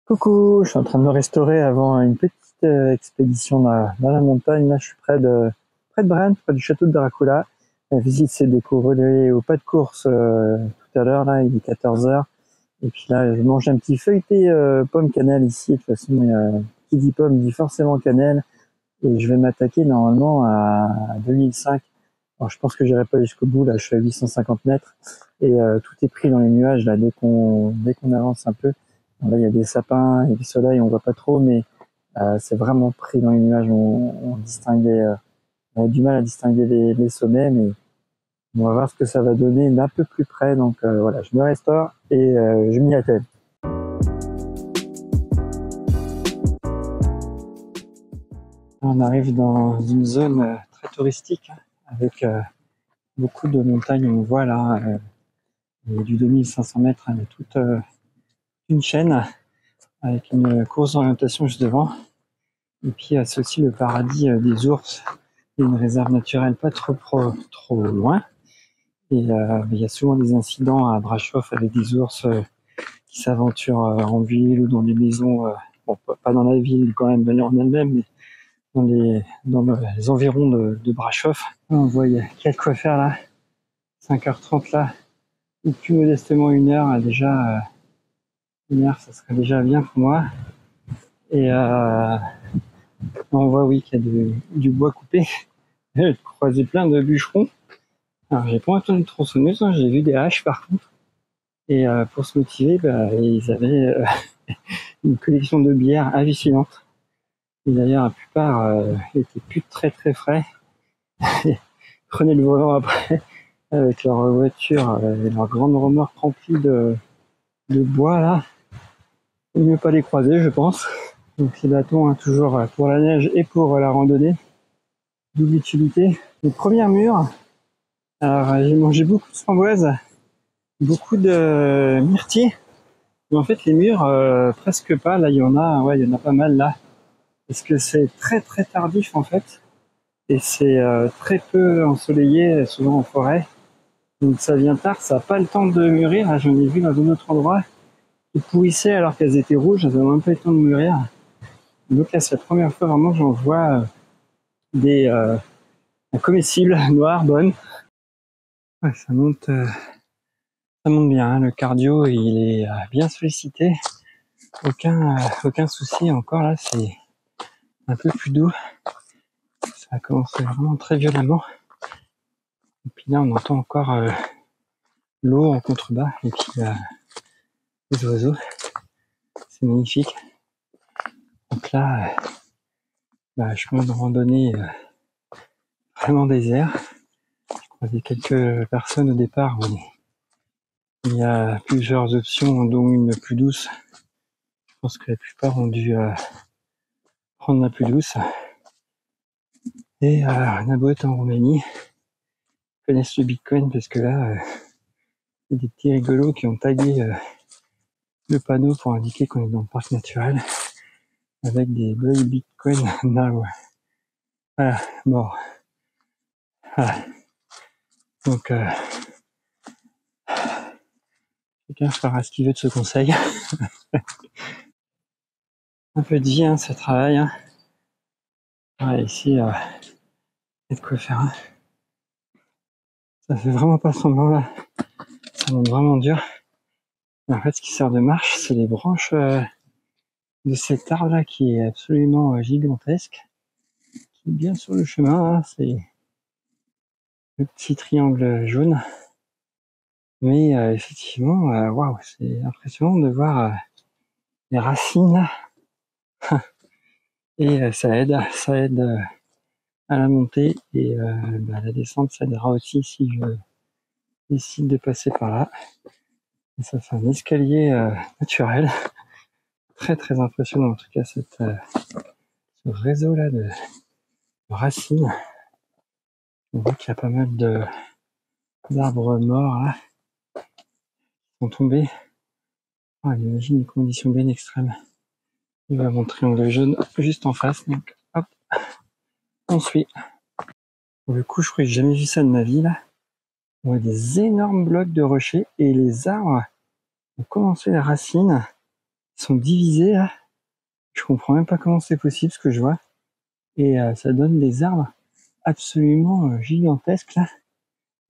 Coucou, je suis en train de me restaurer avant une petite expédition dans la montagne. Là, je suis près de Brenne, près du château de Dracula. La visite s'est déroulée au pas de course tout à l'heure. Là, il est 14 heures. Et puis là, je mange un petit feuilleté pomme cannelle ici. De toute façon, qui dit pomme dit forcément cannelle. Et je vais m'attaquer normalement à 2005. Alors, je pense que j'irai pas jusqu'au bout. Là, je suis à 850 mètres. Et tout est pris dans les nuages là dès qu'on avance un peu. Bon, là, il y a des sapins et du soleil, on voit pas trop, mais c'est vraiment pris dans les nuages. On distinguait, on a du mal à distinguer les sommets, mais on va voir ce que ça va donner d'un peu plus près. Donc voilà, je me restaure et je m'y attelle. On arrive dans une zone très touristique avec beaucoup de montagnes. On voit là du 2500 mètres, il y a toute une chaîne avec une course d'orientation juste devant. Et puis c'est aussi le paradis des ours. Il y a une réserve naturelle pas trop loin. Et il y a souvent des incidents à Brasov avec des ours qui s'aventurent en ville ou dans des maisons, bon, pas dans la ville quand même en elle-même, mais dans les environs de Brasov. On voit, il y a de quoi faire là. 5h30 là, ou plus modestement 1 heure, déjà 1 heure, ça serait déjà bien pour moi. Et on voit oui qu'il y a du bois coupé. J'ai croisé plein de bûcherons. Alors j'ai pas entendu de tronçonneuse, hein, j'ai vu des haches par contre. Et pour se motiver, ils avaient une collection de bières hallucinante. Et d'ailleurs la plupart étaient plus très frais. Ils prenaient le volant après avec leur voiture et leur grande remorque remplie de bois là. Il ne mieux pas les croiser, je pense. Donc ces bâtons, hein, toujours pour la neige et pour la randonnée. Double utilité. Les premières mûres, alors j'ai mangé beaucoup de framboises, beaucoup de myrtilles. Mais en fait les mûres, presque pas. Là il y en a pas mal là. Parce que c'est très tardif en fait. Et c'est très peu ensoleillé, souvent en forêt. Donc ça vient tard, ça n'a pas le temps de mûrir. Là, j'en ai vu dans un autre endroit qui pourrissaient alors qu'elles étaient rouges, elles n'avaient même pas le temps de mûrir. Donc là c'est la première fois vraiment que j'en vois des comestibles noires, bonnes. Ouais, ça monte bien, hein. Le cardio il est bien sollicité. Aucun souci encore là, c'est un peu plus doux. Ça a commencé vraiment très violemment. Et puis là on entend encore l'eau en contrebas et puis les oiseaux. C'est magnifique. Donc là, chemin de randonnée vraiment désert. Je croisais quelques personnes au départ, mais il y a plusieurs options, dont une plus douce. Je pense que la plupart ont dû prendre la plus douce. Et la boîte en Roumanie connaissent le Bitcoin parce que là, il y a des petits rigolos qui ont tagué le panneau pour indiquer qu'on est dans le parc naturel avec des buy Bitcoin now. Voilà, bon. Voilà. Donc, chacun fera ce qu'il veut de ce conseil. Un peu de vie, hein, ça travaille. Hein. Ouais, ici, il y a de quoi faire. Hein. Ça fait vraiment pas semblant là. Ça monte vraiment dur. Et en fait, ce qui sert de marche, c'est les branches de cet arbre là qui est absolument gigantesque, qui est bien sur le chemin. Hein. C'est le petit triangle jaune. Mais effectivement, waouh, c'est impressionnant de voir les racines. Et ça aide à la montée et à la descente, ça aidera aussi si je décide de passer par là. Et ça fait un escalier naturel. Très impressionnant en tout cas ce réseau là de racines. On voit qu'il y a pas mal d'arbres morts là qui sont tombés. Oh, j'imagine une condition bien extrême. Il va mon triangle jaune juste en face, donc hop, on suit. Pour le coup, je crois que j'ai jamais vu ça de ma vie là. On voit des énormes blocs de rochers et les arbres ont commencé les racines. sont divisés là. Je comprends même pas comment c'est possible ce que je vois. Et ça donne des arbres absolument gigantesques là.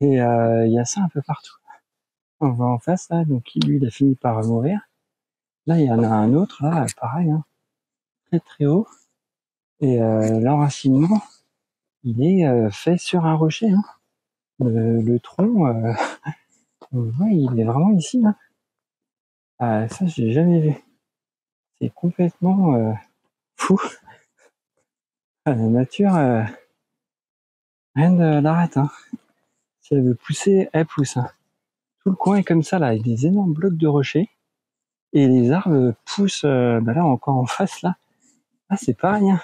Et il y a ça un peu partout. On voit en face là, donc lui il a fini par mourir. Là il y en a un autre là, pareil, hein, très très haut. Et l'enracinement, il est fait sur un rocher. Hein. Le tronc, on le voit, il est vraiment ici. Là. Ah, ça j'ai jamais vu. C'est complètement fou. Ah, la nature, rien ne l'arrête. Hein. Si elle veut pousser, elle pousse. Hein. Tout le coin est comme ça là, avec des énormes blocs de rochers. Et les arbres poussent, là encore en face là. Ah c'est pas rien.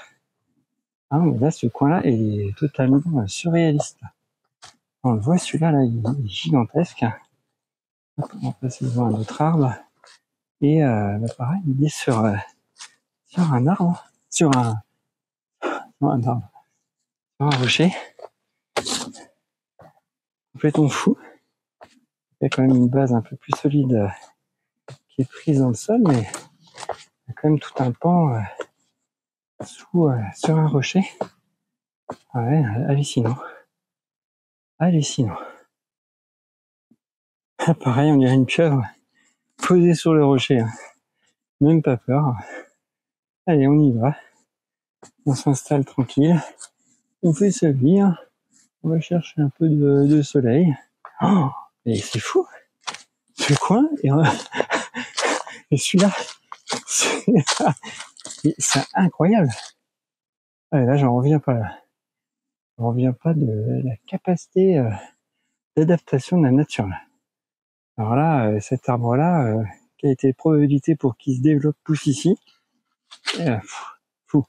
Ah, mais là ce coin là est totalement surréaliste. Là. On le voit celui-là là, il est gigantesque. Hop, on va passer devant un autre arbre. Et pareil, il est sur un arbre, sur un arbre, sur un rocher. Complètement fou. Il y a quand même une base un peu plus solide qui est prise dans le sol, mais il y a quand même tout un pan sur un rocher. Ouais, hallucinant. Hallucinant. Pareil, on dirait une pieuvre posée sur le rocher. Hein. Même pas peur. Allez, on y va. On s'installe tranquille. On fait sa vie. Hein. On va chercher un peu de soleil. Oh, et c'est fou. Ce coin, et celui-là, c'est incroyable. Allez, là, j'en reviens pas là. J'en reviens pas de la capacité d'adaptation de la nature. Là. Alors là, cet arbre-là, quelle était la probabilité pour qu'il se développe pousse ici fou.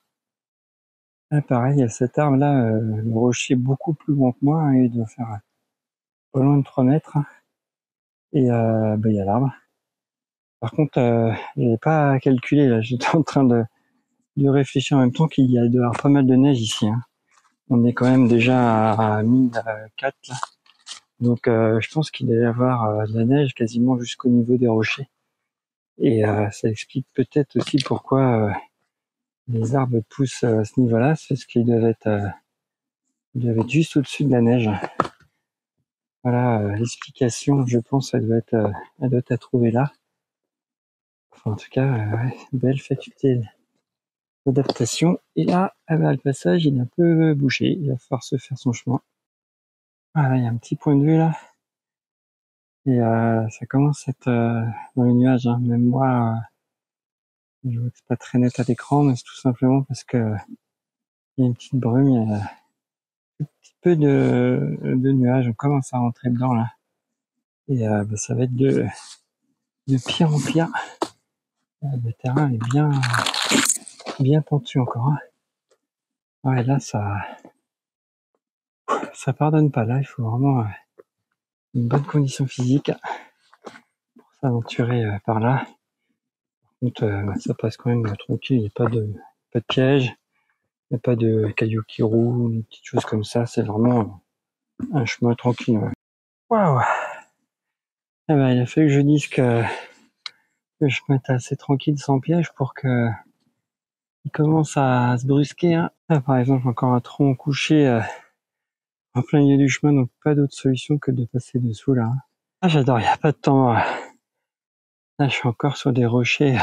Là, pareil, il y a cet arbre-là, le rocher est beaucoup plus grand que moi, hein, il doit faire pas loin de 3 mètres. Hein. Et il y a l'arbre. Par contre, je n'avais pas calculé, là, j'étais en train de réfléchir en même temps qu'il y a dehors pas mal de neige ici. Hein. On est quand même déjà à 1004 là. Donc je pense qu'il doit y avoir de la neige quasiment jusqu'au niveau des rochers. Et ça explique peut-être aussi pourquoi les arbres poussent à ce niveau-là, c'est parce qu'ils doivent être juste au-dessus de la neige. Voilà l'explication, je pense, elle doit être à trouver là. Enfin, en tout cas, ouais, belle faculté d'adaptation. Et là, le passage, il est un peu bouché, il va falloir se faire son chemin. Voilà, il y a un petit point de vue là. Et ça commence à être dans les nuages. Hein. Même moi, je vois que c'est pas très net à l'écran, mais c'est tout simplement parce que il y a une petite brume, il y a un petit peu de nuages. On commence à rentrer dedans là. Et ça va être de pire en pire. Le terrain est bien pentu encore. Hein. Ouais, là, ça pardonne pas. Là, il faut vraiment une bonne condition physique pour s'aventurer par là. Par contre, ça passe quand même tranquille. Il n'y a pas de piège. Il n'y a pas de cailloux qui roulent, des petites choses comme ça. C'est vraiment un chemin tranquille. Ouais. Waouh! Eh ben, il a fallu que je dise que je me mette assez tranquille sans piège pour que il commence à se brusquer. Hein. Là, par exemple, encore un tronc couché en plein milieu du chemin, donc pas d'autre solution que de passer dessous là. Hein. Ah, j'adore, il n'y a pas de temps. Là, je suis encore sur des rochers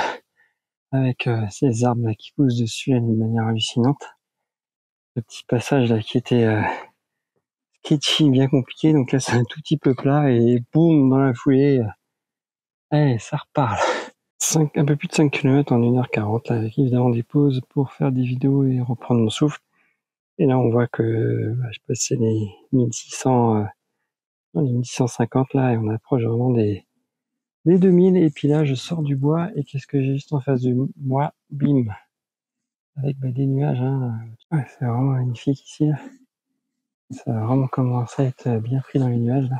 avec ces arbres là qui poussent dessus d'une manière hallucinante. Le petit passage là qui était sketchy, bien compliqué, donc là c'est un tout petit peu plat et boum, dans la foulée, allez, ça repart. Là. Un peu plus de 5 km en 1h40, là, avec évidemment des pauses pour faire des vidéos et reprendre mon souffle. Et là on voit que je passais les 1600, les 1650 là, et on approche vraiment des 2000, et puis là je sors du bois, et qu'est-ce que j'ai juste en face de moi? Bim! Avec des nuages, hein. Ouais, c'est vraiment magnifique ici, là. Ça va vraiment commencer à être bien pris dans les nuages, là.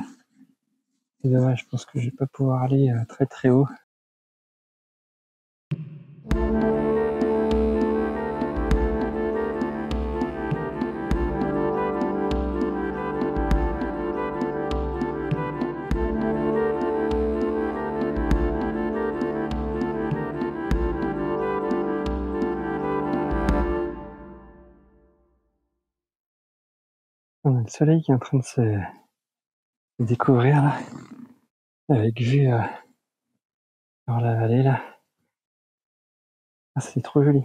C'est dommage, je pense que je vais pas pouvoir aller très très haut. On a le soleil qui est en train de se découvrir là, avec vue dans la vallée là. Ah, c'est trop joli.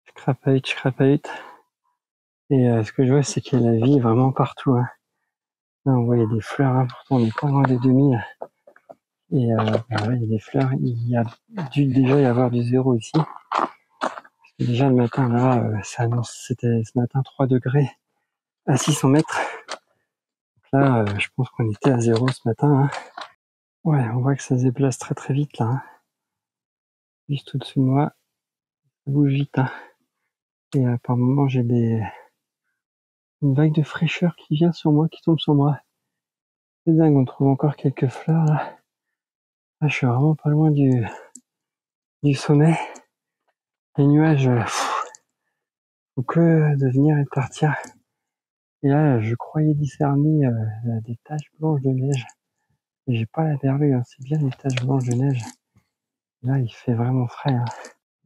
Je crapahute. Et ce que je vois, c'est qu'il y a la vie vraiment partout. Hein. Là, on voit il y a des fleurs, hein. Pourtant on n'est pas loin des 2000. Et bah, ouais, il y a des fleurs. Il y a dû déjà y avoir du zéro ici. Déjà le matin là, ça annonce, c'était ce matin 3 degrés à 600 mètres. Donc là, je pense qu'on était à 0 ce matin. Hein. Ouais, on voit que ça se déplace très très vite là. Hein. Juste au-dessus de moi, ça bouge vite. Hein. Et par moments, j'ai une vague de fraîcheur qui vient sur moi, qui tombe sur moi. C'est dingue, on trouve encore quelques fleurs là. Ah, je suis vraiment pas loin du sommet. Les nuages, faut que de venir et de partir. Et là, je croyais discerner des taches blanches de neige. Et j'ai pas la verrue, hein. C'est bien des taches blanches de neige. Et là, il fait vraiment frais. Hein.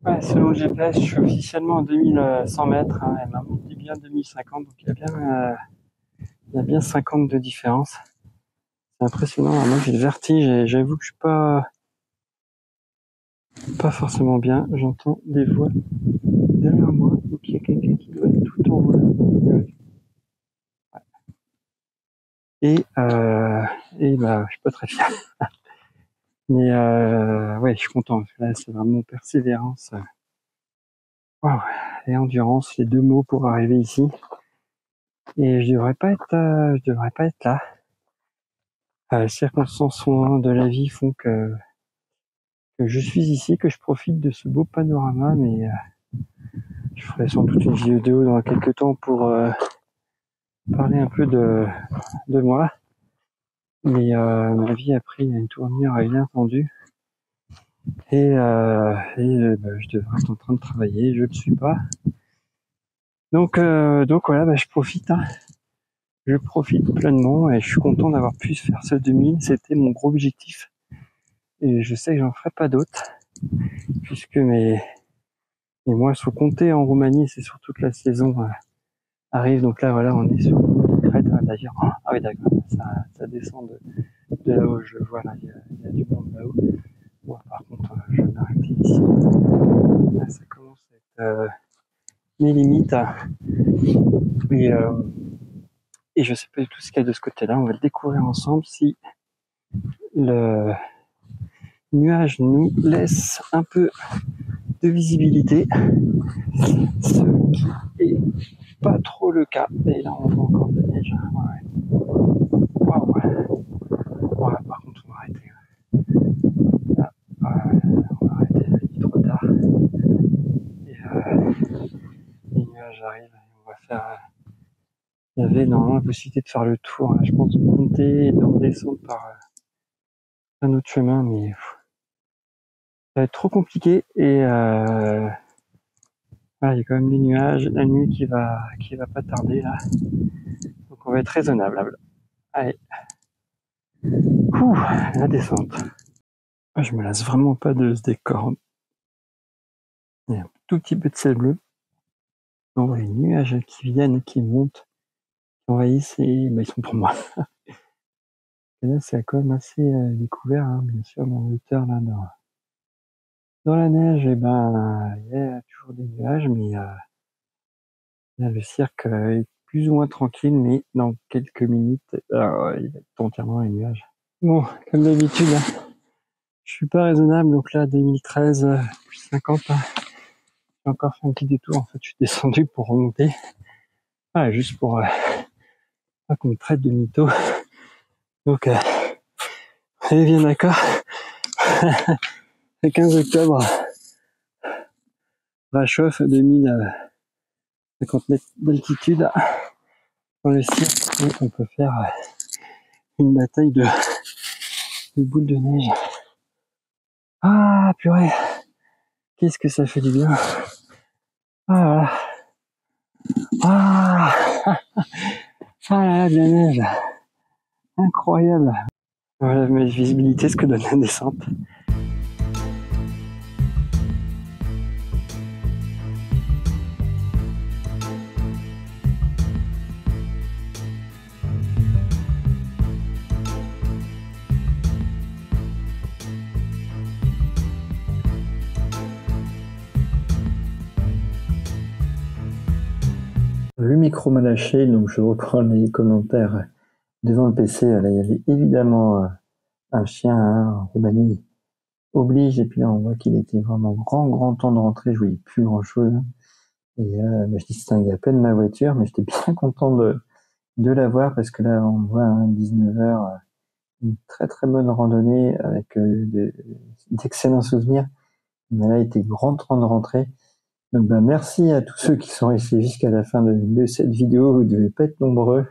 Ouais, selon le GPS, je suis officiellement à 2100 mètres. Hein, et ma montre dit bien 2050, donc il y a bien 50 de différence. C'est impressionnant. Moi, j'ai le vertige et j'avoue que je suis pas forcément bien. J'entends des voix derrière moi, donc il y a quelqu'un qui doit être tout en haut là. Et bah, je suis pas très fier. Mais ouais, je suis content. Là, c'est vraiment persévérance. Wow. Et endurance, les deux mots pour arriver ici. Et je devrais pas être là. Les circonstances de la vie font que je suis ici, que je profite de ce beau panorama, mais je ferai sans doute une vidéo dans quelques temps pour parler un peu de moi. Mais ma vie a pris une tournure inattendue. Et bah, je devrais être en train de travailler, je ne le suis pas. Donc voilà, bah, je profite. Hein. Je profite pleinement et je suis content d'avoir pu faire ce 2000. C'était mon gros objectif. Et je sais que j'en ferai pas d'autres. Puisque mes mois sont comptés en Roumanie, c'est surtout que la saison arrive. Donc là, voilà, on est sur une crête. Hein, d'ailleurs, ah oui, d'accord, ça descend de là où je vois. Là, il y a du monde là-haut. Moi, par contre, je vais m'arrêter ici. Là, ça commence à être mes limites. Et je sais pas du tout ce qu'il y a de ce côté-là. On va le découvrir ensemble si le nuage nous laisse un peu de visibilité, ce qui est pas trop le cas. Et là, on voit encore de la neige. Ouais. Wow. Voilà, par contre, on va arrêter. Là, on va arrêter. Il est trop tard. Et les nuages arrivent. Et on va faire. Il y avait normalement la possibilité de faire le tour. Hein, je pense de monter et de redescendre par un autre chemin, mais ça va être trop compliqué. Et voilà, il y a quand même des nuages, la nuit qui va pas tarder là. Donc on va être raisonnable. Allez. Ouh, la descente. Je me lasse vraiment pas de ce décor. Il y a un tout petit peu de ciel bleu. On voit les nuages qui viennent, qui montent, qui envahissent et bah, ils sont pour moi. Et là c'est quand même assez découvert, hein, bien sûr, dans l'auteur là, dans la neige, et ben il y a toujours des nuages, mais là, le cirque est plus ou moins tranquille, mais dans quelques minutes, il va être entièrement les nuages. Bon, comme d'habitude, hein, je suis pas raisonnable, donc là 2013, 50, hein, j'ai encore fait un petit détour, en fait je suis descendu pour remonter. Voilà, juste pour pas qu'on me traite de mytho. Donc, on est bien d'accord. Le 15 octobre, réchauffe 2050 mètres d'altitude dans le cirque et on peut faire une bataille de boules de neige. Ah purée, qu'est-ce que ça fait du bien. Ah ah là, de la neige, incroyable. Voilà ma visibilité, ce que donne la descente. le micro m'a lâché, donc je reprends les commentaires devant le PC. Là, il y avait évidemment un chien, hein, Roumanie oblige, et puis là, on voit qu'il était vraiment grand temps de rentrer, je voyais plus grand-chose. Et je distinguais à peine ma voiture, mais j'étais bien content de la voir, parce que là, on voit, hein, 19h, une très bonne randonnée avec d'excellents souvenirs. Mais là, il était grand temps de rentrer. Donc, merci à tous ceux qui sont restés jusqu'à la fin de cette vidéo. Vous devez pas être nombreux.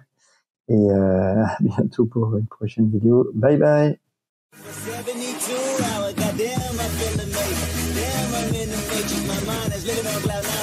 Et à bientôt pour une prochaine vidéo. Bye bye. 72 hours, goddamn, I feel amazing. Damn, I'm in the matrix. My mind is living on cloud nine.